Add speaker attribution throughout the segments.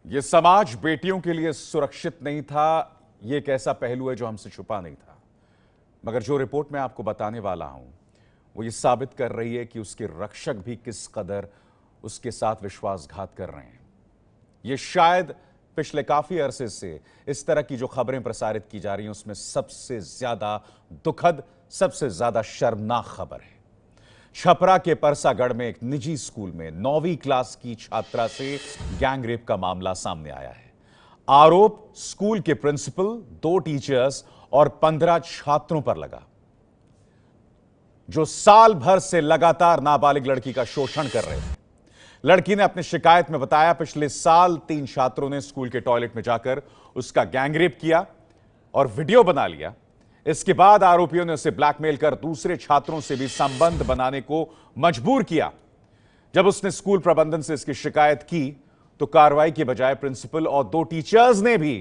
Speaker 1: ये समाज बेटियों के लिए सुरक्षित नहीं था। ये एक ऐसा पहलू है जो हमसे छुपा नहीं था, मगर जो रिपोर्ट मैं आपको बताने वाला हूं वो ये साबित कर रही है कि उसके रक्षक भी किस कदर उसके साथ विश्वासघात कर रहे हैं। ये शायद पिछले काफी अरसे से इस तरह की जो खबरें प्रसारित की जा रही हैं उसमें सबसे ज्यादा दुखद, सबसे ज्यादा शर्मनाक खबर है। छपरा के परसागढ़ में एक निजी स्कूल में 9वीं क्लास की छात्रा से गैंगरेप का मामला सामने आया है। आरोप स्कूल के प्रिंसिपल, 2 टीचर्स और 15 छात्रों पर लगा, जो साल भर से लगातार नाबालिग लड़की का शोषण कर रहे थे। लड़की ने अपनी शिकायत में बताया, पिछले साल 3 छात्रों ने स्कूल के टॉयलेट में जाकर उसका गैंगरेप किया और वीडियो बना लिया। इसके बाद आरोपियों ने उसे ब्लैकमेल कर दूसरे छात्रों से भी संबंध बनाने को मजबूर किया। जब उसने स्कूल प्रबंधन से इसकी शिकायत की तो कार्रवाई के बजाय प्रिंसिपल और 2 टीचर्स ने भी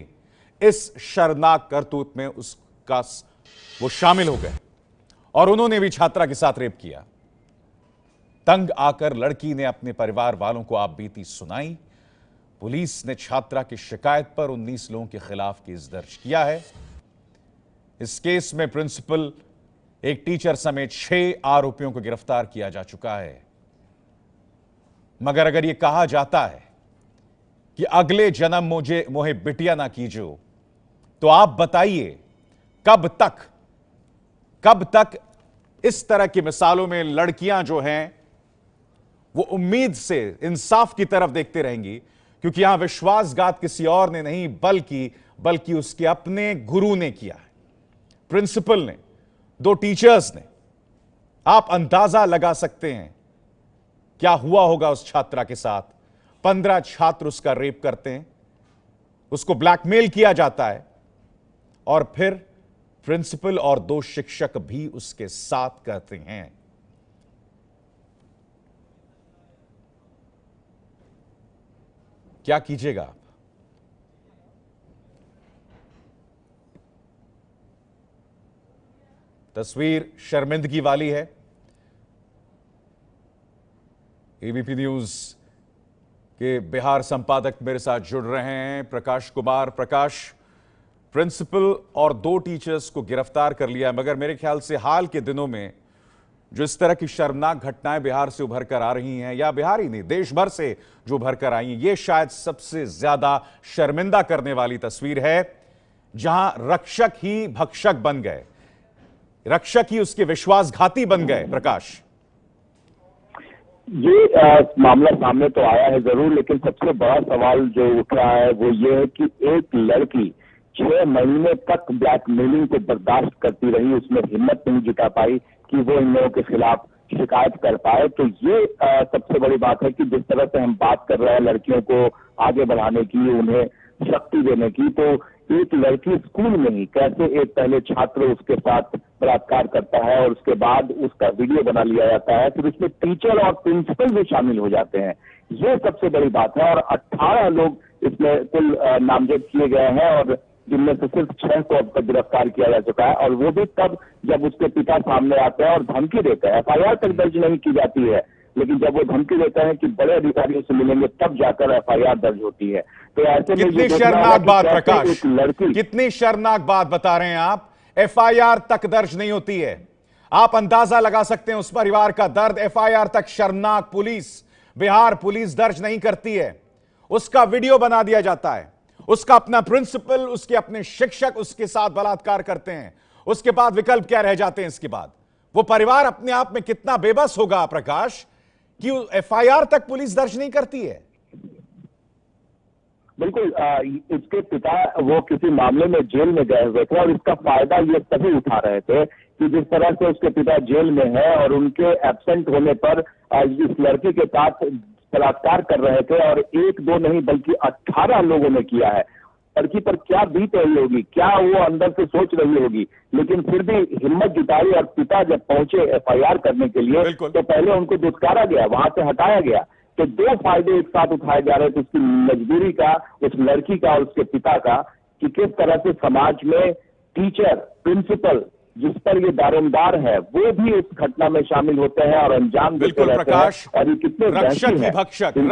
Speaker 1: इस शर्मनाक करतूत में वो शामिल हो गए और उन्होंने भी छात्रा के साथ रेप किया। तंग आकर लड़की ने अपने परिवार वालों को आपबीती सुनाई। पुलिस ने छात्रा की शिकायत पर 19 लोगों के खिलाफ केस दर्ज किया है। इस केस में प्रिंसिपल, एक टीचर समेत 6 आरोपियों को गिरफ्तार किया जा चुका है। मगर अगर यह कहा जाता है कि अगले जन्म मोहे बिटिया ना कीजो, तो आप बताइए कब तक इस तरह की मिसालों में लड़कियां जो हैं वो उम्मीद से इंसाफ की तरफ देखते रहेंगी, क्योंकि यहां विश्वासघात किसी और ने नहीं बल्कि उसके अपने गुरु ने किया है, प्रिंसिपल ने, 2 टीचर्स ने। आप अंदाजा लगा सकते हैं क्या हुआ होगा उस छात्रा के साथ। 15 छात्र उसका रेप करते हैं, उसको ब्लैकमेल किया जाता है और फिर प्रिंसिपल और 2 शिक्षक भी उसके साथ करते हैं। क्या कीजिएगा आप? तस्वीर शर्मिंदगी वाली है। एबीपी न्यूज के बिहार संपादक मेरे साथ जुड़ रहे हैं, प्रकाश कुमार। प्रकाश, प्रिंसिपल और 2 टीचर्स को गिरफ्तार कर लिया है, मगर मेरे ख्याल से हाल के दिनों में जो इस तरह की शर्मनाक घटनाएं बिहार से उभर कर आ रही हैं, या बिहार ही नहीं देश भर से जो उभर कर आई हैं, ये शायद सबसे ज्यादा शर्मिंदा करने वाली तस्वीर है, जहां रक्षक ही भक्षक बन गए, रक्षक ही उसके विश्वासघाती बन गए। प्रकाश,
Speaker 2: ये मामला सामने तो आया है जरूर, लेकिन सबसे बड़ा सवाल जो उठ रहा है वो ये है कि एक लड़की 6 महीने तक ब्लैकमेलिंग को बर्दाश्त करती रही, उसमें हिम्मत नहीं जुटा पाई कि वो इन लोगों के खिलाफ शिकायत कर पाए। तो ये सबसे बड़ी बात है कि जिस तरह से हम बात कर रहे हैं लड़कियों को आगे बढ़ाने की, उन्हें शक्ति देने की, तो एक लड़की स्कूल में ही कैसे एक पहले छात्र उसके साथ बलात्कार करता है और उसके बाद उसका वीडियो बना लिया जाता है, फिर उसमें टीचर और प्रिंसिपल भी शामिल हो जाते हैं। ये सबसे बड़ी बात है। और 18 लोग इसमें कुल नामजद किए गए हैं और जिनमें से सिर्फ 6 को अब तक गिरफ्तार किया जा चुका है, और वो भी तब जब उसके पिता सामने आते हैं और धमकी देते हैं। एफआईआर तक दर्ज नहीं की जाती है, लेकिन जब वो धमकी देते हैं कि बड़े अधिकारियों से मिलेंगे तब जाकर एफआईआर दर्ज होती है। तो ऐसे में
Speaker 1: कितनी शर्मनाक बात प्रकाश, कितनी शर्मनाक बात बता रहे हैं आप। एफआईआर तक दर्ज नहीं होती है। आप अंदाजा लगा सकते हैं उस परिवार का दर्द। एफआईआर तक शर्मनाक, बिहार पुलिस दर्ज नहीं करती है, उसका वीडियो बना दिया जाता है, उसका अपना प्रिंसिपल, उसके अपने शिक्षक उसके साथ बलात्कार करते हैं। उसके बाद विकल्प क्या रह जाते हैं? इसके बाद वो परिवार अपने आप में कितना बेबस होगा प्रकाश कि एफआईआर तक पुलिस दर्ज नहीं करती है।
Speaker 2: बिल्कुल, इसके पिता वो किसी मामले में जेल में गए हुए थे और इसका फायदा ये सभी उठा रहे थे कि जिस तरह से उसके पिता जेल में है और उनके एब्सेंट होने पर इस लड़की के साथ बलात्कार कर रहे थे, और 1-2 नहीं बल्कि 18 लोगों ने किया है। लड़की पर क्या बीत रही होगी, क्या वो अंदर से सोच रही होगी, लेकिन फिर भी हिम्मत जुटाई और पिता जब पहुंचे एफआईआर करने के लिए तो पहले उनको दुत्कारा गया, वहां से हटाया गया। तो 2 फायदे एक साथ उठाए जा रहे थे, उसकी मजबूरी का, उस लड़की का और उसके पिता का, कि किस तरह से समाज में टीचर, प्रिंसिपल जिस पर ये दारोमदार है वो भी उस घटना में शामिल होते हैं और अंजाम देते रहते हैं।
Speaker 1: और ये कितने रक्षक ही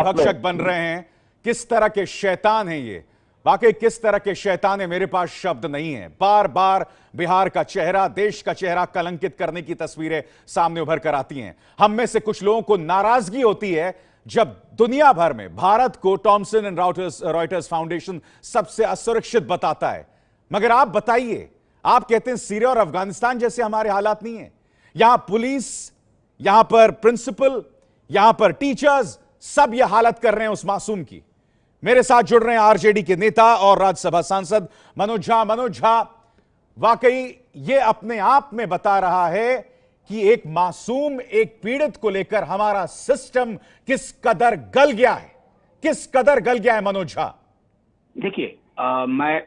Speaker 1: भक्षक बन रहे हैं, किस तरह के शैतान हैं ये, वाकई किस तरह के शैतान है, मेरे पास शब्द नहीं है। बार बार बिहार का चेहरा, देश का चेहरा कलंकित करने की तस्वीरें सामने उभर कर आती हैं। हम में से कुछ लोगों को नाराजगी होती है जब दुनिया भर में भारत को थॉमसन एंड रॉयटर्स फाउंडेशन सबसे असुरक्षित बताता है। मगर आप बताइए, आप कहते हैं सीरिया और अफगानिस्तान जैसे हमारे हालात नहीं है। यहां पुलिस, यहां पर प्रिंसिपल, यहां पर टीचर्स, सब यह हालत कर रहे हैं उस मासूम की। मेरे साथ जुड़ रहे हैं आरजेडी के नेता और राज्यसभा सांसद मनोज झा। मनोज झा, वाकई ये अपने आप में बता रहा है कि एक मासूम, एक पीड़ित को लेकर हमारा सिस्टम किस कदर गल गया है, किस कदर गल गया है मनोज झा।
Speaker 3: देखिए, मैं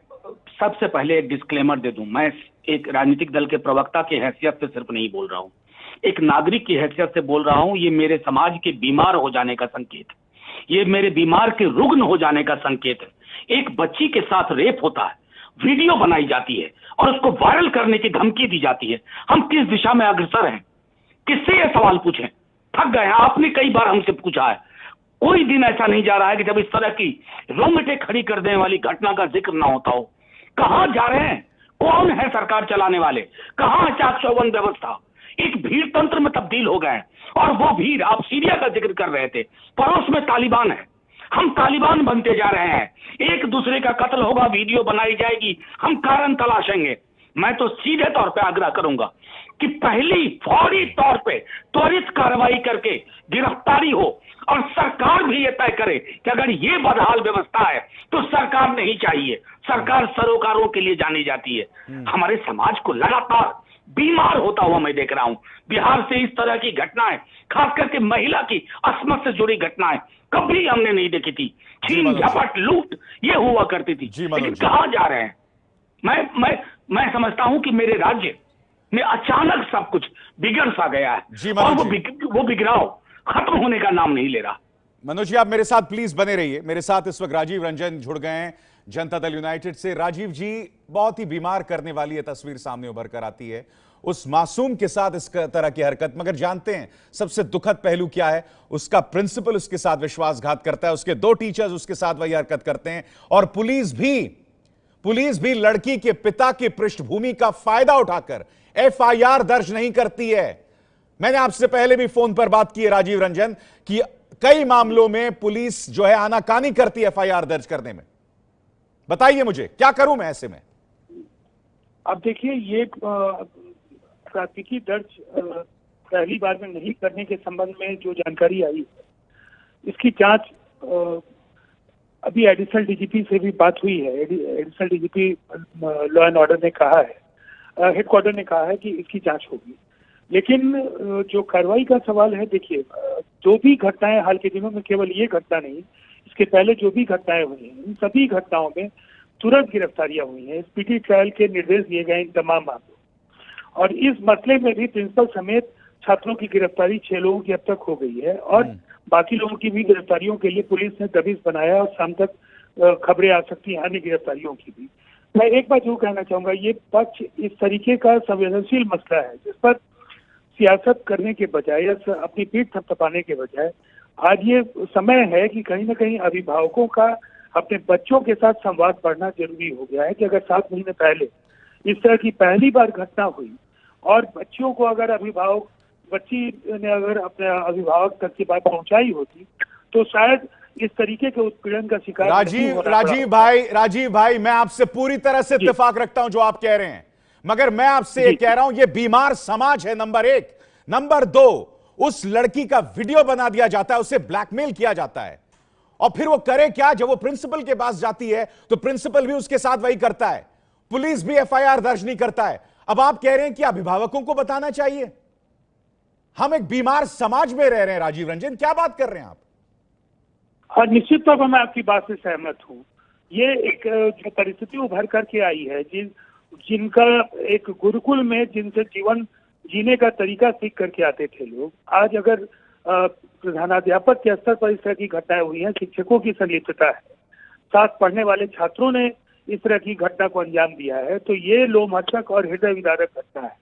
Speaker 3: सबसे पहले एक डिस्क्लेमर दे दूं। मैं एक राजनीतिक दल के प्रवक्ता की हैसियत से सिर्फ नहीं बोल रहा हूं, एक नागरिक की हैसियत से बोल रहा हूं। ये मेरे समाज के बीमार हो जाने का संकेत है, ये मेरे बीमार के रुग्ण हो जाने का संकेत है। एक बच्ची के साथ रेप होता है, वीडियो बनाई जाती है और उसको वायरल करने की धमकी दी जाती है। हम किस दिशा में अग्रसर हैं? किससे ये सवाल पूछें? थक गए हैं। आपने कई बार हमसे पूछा है। कोई दिन ऐसा नहीं जा रहा है कि जब इस तरह की रोंगटे खड़ी कर देने वाली घटना का जिक्र ना होता हो। कहां जा रहे हैं? कौन है सरकार चलाने वाले? कहां है चाक चौबंद व्यवस्था? एक भीड़ तंत्र में तब्दील हो गए। और वो भीड़, आप सीरिया का जिक्र कर रहे थे, पड़ोस में तालिबान है। हम तालिबान बनते जा रहे हैं। एक दूसरे का कत्ल होगा, वीडियो बनाई जाएगी, हम कारण तलाशेंगे। मैं तो सीधे तौर पे आग्रह करूंगा कि पहली फौरी तौर पे त्वरित कार्रवाई करके गिरफ्तारी हो और सरकार भी ये तय करे कि अगर ये बदहाल व्यवस्था है तो सरकार नहीं चाहिए। सरकार सरोकारों के लिए जानी जाती है। हमारे समाज को लगातार बीमार होता हुआ मैं देख रहा हूं। बिहार से इस तरह की घटनाएं, खास करके महिला की अस्मत से जुड़ी घटनाएं कभी हमने नहीं देखी थी। छीन झपट लूट ये हुआ करती थी, लेकिन कहां जा रहे हैं? मैं समझता हूं कि मेरे राज्य में अचानक सब कुछ बिगड़ सा गया है और वो बिगड़ाव खत्म होने का नाम नहीं ले रहा।
Speaker 1: मनोज जी, आप मेरे साथ प्लीज बने रहिए। मेरे साथ इस वक्त राजीव रंजन जुड़ गए हैं जनता दल यूनाइटेड से। राजीव जी, बहुत ही बीमार करने वाली यह तस्वीर सामने उभर कर आती है, उस मासूम के साथ इस तरह की हरकत। मगर जानते हैं सबसे दुखद पहलू क्या है? उसका प्रिंसिपल उसके साथ विश्वासघात करता है, उसके 2 टीचर्स उसके साथ वही हरकत करते हैं, और पुलिस भी लड़की के पिता की पृष्ठभूमि का फायदा उठाकर एफआईआर दर्ज नहीं करती है। मैंने आपसे पहले भी फोन पर बात की है राजीव रंजन, कि कई मामलों में पुलिस जो है आनाकानी करती है एफआईआर दर्ज करने में। बताइए मुझे, क्या करूं मैं ऐसे में?
Speaker 4: अब देखिए, ये प्राथमिकी दर्ज पहली बार में नहीं करने के संबंध में जो जानकारी आई है, इसकी जांच अभी एडिशनल डीजीपी से भी बात हुई है। Additional DGP law and order ने कहा है, हेडक्वार्टर ने कहा है कि इसकी जांच होगी। लेकिन जो कार्रवाई का सवाल है, देखिए, जो भी घटनाएं हाल के दिनों में, केवल ये घटना नहीं, इसके पहले जो भी घटनाएं हुई हैं, इन सभी घटनाओं में तुरंत गिरफ्तारियां हुई हैं। स्पीडी ट्रायल के निर्देश दिए गए इन तमाम मामलों, और इस मसले में भी प्रिंसिपल समेत छात्रों की गिरफ्तारी 6 लोगों की अब तक हो गई है, और बाकी लोगों की भी गिरफ्तारियों के लिए पुलिस ने दबिश बनाया, और शाम तक खबरें आ सकती हैं अन्य गिरफ्तारियों की भी। मैं एक बात जो कहना चाहूंगा, ये पक्ष इस तरीके का संवेदनशील मसला है जिस पर सियासत करने के बजाय या अपनी पीठ थपथपाने के बजाय आज ये समय है कि कहीं ना कहीं अभिभावकों का अपने बच्चों के साथ संवाद बढ़ना जरूरी हो गया है। कि अगर 7 महीने पहले इस तरह की पहली बार घटना हुई और बच्चियों को अगर बच्ची ने अगर अपने अभिभावक तक की बात पहुंचाई होती तो शायद इस तरीके के उत्पीड़न का शिकार
Speaker 1: राजीव भाई, मैं आपसे पूरी तरह से इत्तेफाक रखता हूं जो आप कह रहे हैं, मगर मैं आपसे ये कह रहा हूं, ये बीमार समाज है, नंबर 1। नंबर 2, उस लड़की का वीडियो बना दिया जाता है, उसे ब्लैकमेल किया जाता है, और फिर वो करे क्या? जब वो प्रिंसिपल के पास जाती है तो प्रिंसिपल भी उसके साथ वही करता है, पुलिस भी एफआईआर दर्ज नहीं करता है। अब आप कह रहे हैं कि अभिभावकों को बताना चाहिए? हम एक बीमार समाज में रह रहे हैं राजीव रंजन, क्या बात कर रहे हैं आप?
Speaker 4: हाँ, निश्चित तौर पर मैं आपकी बात से सहमत हूँ। ये एक जो परिस्थिति उभर करके आई है, जिनका एक गुरुकुल में जिनसे जीवन जीने का तरीका सीख करके आते थे लोग, आज अगर प्रधानाध्यापक के स्तर पर इस तरह की घटनाएं हुई हैं, शिक्षकों की संलिप्तता है, साथ पढ़ने वाले छात्रों ने इस तरह की घटना को अंजाम दिया है, तो ये लोमहर्षक और हृदय विदारक घटना है।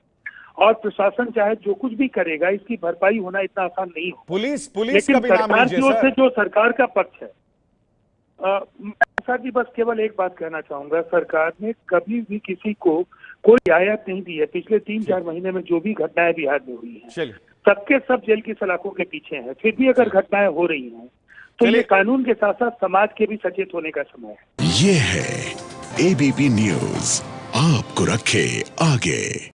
Speaker 4: और प्रशासन चाहे जो कुछ भी करेगा, इसकी भरपाई होना इतना आसान नहीं हो।
Speaker 1: पुलिस
Speaker 4: लेकिन
Speaker 1: का भी नाम
Speaker 4: सरकार की ओर से जो सरकार का पक्ष है, सर जी बस केवल एक बात कहना चाहूंगा, सरकार ने कभी भी किसी को कोई रियायत नहीं दी है। पिछले 3-4 महीने में जो भी घटनाएं बिहार में हुई हैं, सबके सब जेल की सलाखों के पीछे हैं। फिर भी अगर घटनाएं हो रही हैं तो ये कानून के साथ साथ समाज के भी सचेत होने का समय है।
Speaker 5: ये है एबीपी न्यूज, आपको रखे आगे।